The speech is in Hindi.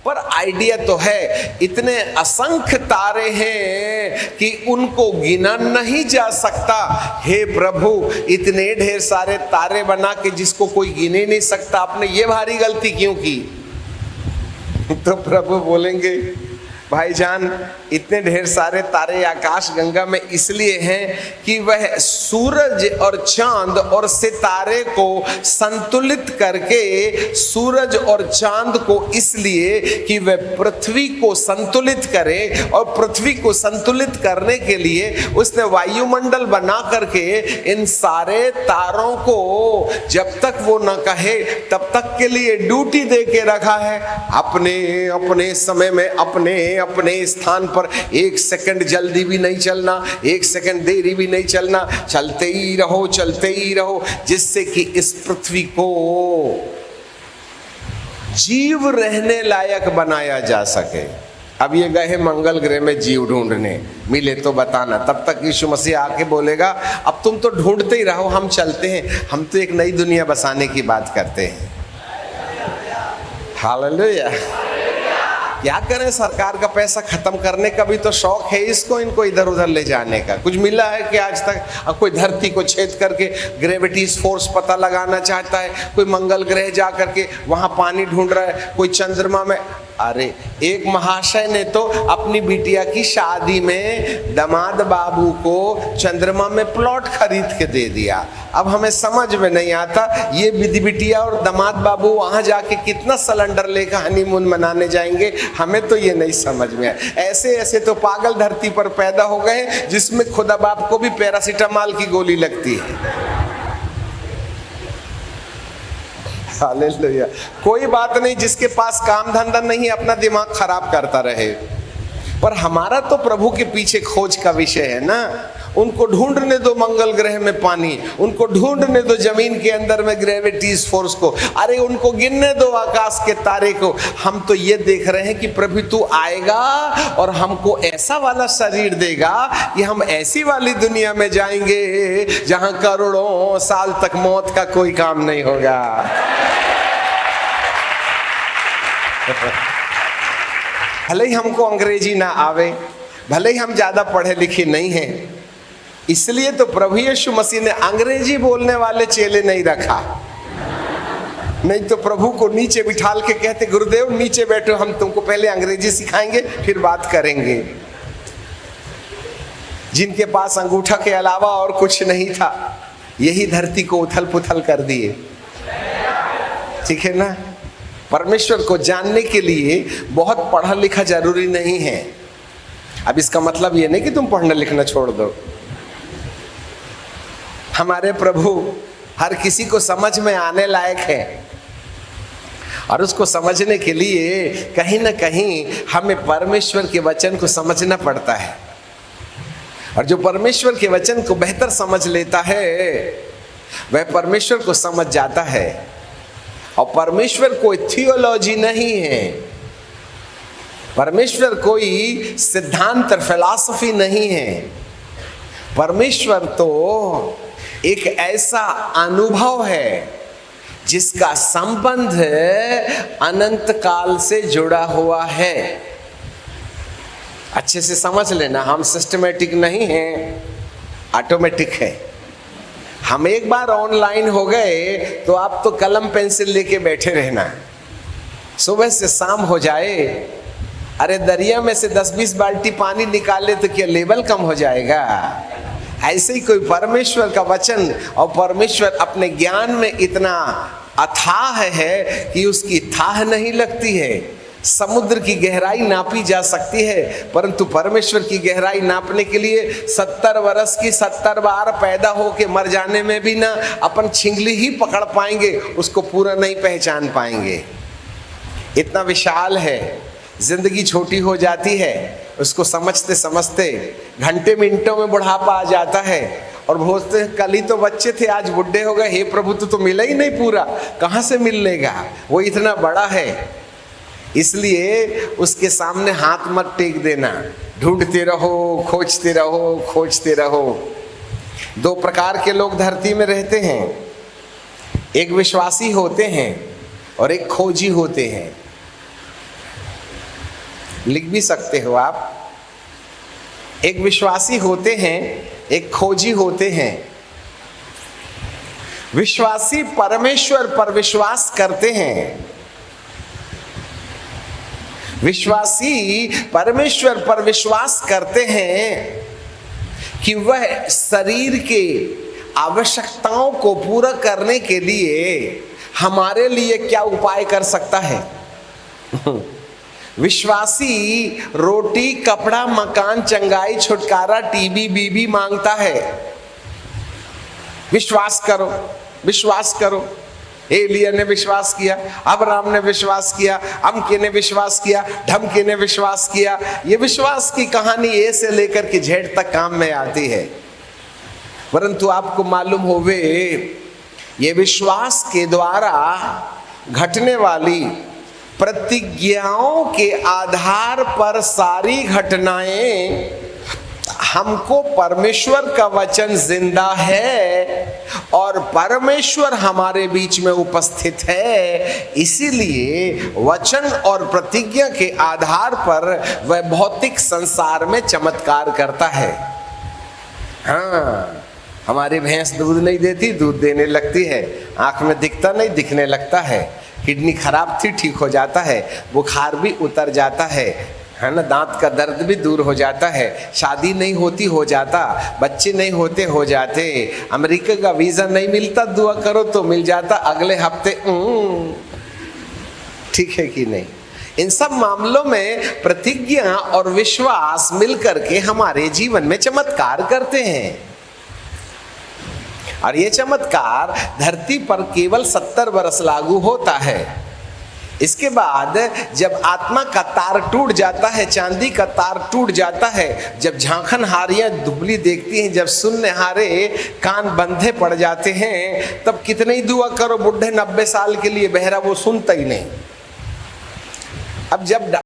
पर आइडिया तो है। इतने असंख्य तारे हैं कि उनको गिना नहीं जा सकता। हे प्रभु, इतने ढेर सारे तारे बना के जिसको कोई गिने नहीं सकता, आपने ये भारी गलती क्यों की? तो प्रभु बोलेंगे, भाईजान, इतने ढेर सारे तारे आकाश गंगा में इसलिए हैं कि वह सूरज और चांद और सितारे को संतुलित करके, सूरज और चांद को इसलिए कि वह पृथ्वी को संतुलित करे, और पृथ्वी को संतुलित करने के लिए उसने वायुमंडल बना करके इन सारे तारों को जब तक वो न कहे तब तक के लिए ड्यूटी दे के रखा है। अपने अपने समय में अपने अपने स्थान पर 1 सेकंड जल्दी भी नहीं चलना, 1 सेकंड देरी भी नहीं चलना, चलते ही रहो, चलते ही रहो, जिससे कि इस पृथ्वी को जीव रहने लायक बनाया जा सके। अब ये गए मंगल ग्रह में जीव ढूंढने, मिले तो बताना। तब तक यीशु मसीह आके बोलेगा, अब तुम तो ढूंढते ही रहो, हम चलते हैं, हम तो एक नई दुनिया बसाने की बात करते हैं। हालेलुया। क्या करें, सरकार का पैसा खत्म करने का भी तो शौक है इसको, इनको इधर उधर ले जाने का। कुछ मिला है कि आज तक? अब कोई धरती को छेद करके ग्रेविटीज फोर्स पता लगाना चाहता है, कोई मंगल ग्रह जा करके वहां पानी ढूंढ रहा है, कोई चंद्रमा में। अरे एक महाशय ने तो अपनी बिटिया की शादी में दामाद बाबू को चंद्रमा में प्लॉट खरीद के दे दिया। अब हमें समझ में नहीं आता ये बिटिया और दामाद बाबू वहां जाके कितना सिलेंडर लेकर हनीमून मनाने जाएंगे, हमें तो ये नहीं समझ में आया। ऐसे ऐसे तो पागल धरती पर पैदा हो गए जिसमें खुदा बाप को भी पैरासीटामॉल की गोली लगती है। हालेलुया। कोई बात नहीं, जिसके पास काम धंधा नहीं अपना दिमाग खराब करता रहे, पर हमारा तो प्रभु के पीछे खोज का विषय है ना। उनको ढूंढने दो मंगल ग्रह में पानी, उनको ढूंढने दो जमीन के अंदर में ग्रेविटीज फोर्स को, अरे उनको गिनने दो आकाश के तारे को। हम तो ये देख रहे हैं कि प्रभु तू आएगा और हमको ऐसा वाला शरीर देगा कि हम ऐसी वाली दुनिया में जाएंगे जहां करोड़ों साल तक मौत का कोई काम नहीं होगा। भले ही हमको अंग्रेजी ना आवे, भले ही हम ज्यादा पढ़े लिखे नहीं हैं, इसलिए तो प्रभु यीशु मसीह ने अंग्रेजी बोलने वाले चेले नहीं रखा। नहीं तो प्रभु को नीचे बिठाल के कहते, गुरुदेव नीचे बैठो, हम तुमको पहले अंग्रेजी सिखाएंगे फिर बात करेंगे। जिनके पास अंगूठा के अलावा और कुछ नहीं था, यही धरती को उथल पुथल कर दिए। ठीक है ना। परमेश्वर को जानने के लिए बहुत पढ़ा लिखा जरूरी नहीं है। अब इसका मतलब ये नहीं कि तुम पढ़ना लिखना छोड़ दो। हमारे प्रभु हर किसी को समझ में आने लायक है, और उसको समझने के लिए कहीं ना कहीं हमें परमेश्वर के वचन को समझना पड़ता है। और जो परमेश्वर के वचन को बेहतर समझ लेता है वह परमेश्वर को समझ जाता है। और परमेश्वर कोई थियोलॉजी नहीं है, परमेश्वर कोई सिद्धांत फिलॉसफी नहीं है। परमेश्वर तो एक ऐसा अनुभव है जिसका संबंध अनंत काल से जुड़ा हुआ है। अच्छे से समझ लेना, हम सिस्टमेटिक नहीं हैं, ऑटोमेटिक है। हम एक बार ऑनलाइन हो गए तो आप तो कलम पेंसिल लेके बैठे रहना, सुबह से शाम हो जाए, अरे दरिया में से 10-20 बाल्टी पानी निकाले तो क्या लेवल कम हो जाएगा? ऐसे ही कोई परमेश्वर का वचन और परमेश्वर अपने ज्ञान में इतना अथाह है कि उसकी थाह नहीं लगती है। समुद्र की गहराई नापी जा सकती है, परंतु परमेश्वर की गहराई नापने के लिए 70 वर्ष की 70 बार पैदा होके मर जाने में भी ना अपन छिंगली ही पकड़ पाएंगे, उसको पूरा नहीं पहचान पाएंगे। इतना विशाल है। जिंदगी छोटी हो जाती है, उसको समझते समझते घंटे मिनटों में बुढ़ापा आ जाता है। और बोलते कल ही तो बच्चे थे, आज बुढ़े हो गए, हे प्रभु तो मिला ही नहीं पूरा, कहाँ से मिल लेगा, वो इतना बड़ा है। इसलिए उसके सामने हाथ मत टेक देना, ढूंढते रहो, खोजते रहो, खोजते रहो। 2 प्रकार के लोग धरती में रहते हैं, एक विश्वासी होते हैं और एक खोजी होते हैं। लिख भी सकते हो आप। एक विश्वासी होते हैं, एक खोजी होते हैं। विश्वासी परमेश्वर पर विश्वास करते हैं। विश्वासी परमेश्वर पर विश्वास करते हैं कि वह शरीर के आवश्यकताओं को पूरा करने के लिए हमारे लिए क्या उपाय कर सकता है। विश्वासी रोटी, कपड़ा, मकान, चंगाई, छुटकारा, टीबी, बीबी मांगता है। विश्वास करो, विश्वास करो। एलिया ने विश्वास किया, अब्राहम ने विश्वास किया, अमके ने विश्वास किया, ढमके ने विश्वास किया। ये विश्वास की कहानी ए से लेकर के जेड तक काम में आती है। परंतु आपको मालूम होवे, ये विश्वास के द्वारा घटने वाली प्रतिज्ञाओं के आधार पर सारी घटनाएं, हमको परमेश्वर का वचन जिंदा है और परमेश्वर हमारे बीच में उपस्थित है, इसीलिए वचन और प्रतिज्ञा के आधार पर वह भौतिक संसार में चमत्कार करता है। हाँ, हमारी भैंस दूध नहीं देती, दूध देने लगती है। आंख में दिखता नहीं, दिखने लगता है। किडनी खराब थी, ठीक हो जाता है। बुखार भी उतर जाता है ना। दांत का दर्द भी दूर हो जाता है। शादी नहीं होती, हो जाता। बच्चे नहीं होते, हो जाते। अमेरिका का वीजा नहीं मिलता, दुआ करो तो मिल जाता अगले हफ्ते। ठीक है कि नहीं। इन सब मामलों में प्रतिज्ञा और विश्वास मिलकर के हमारे जीवन में चमत्कार करते हैं। और ये चमत्कार धरती पर केवल 70 वर्ष लागू होता है। इसके बाद जब आत्मा का तार टूट जाता है, चांदी का तार टूट जाता है, जब झांखन हारियां दुबली देखती हैं, जब सुनने हारे कान बंधे पड़ जाते हैं, तब कितने ही दुआ करो, बुढ़े 90 साल के लिए बहरा वो सुनता ही नहीं। अब जब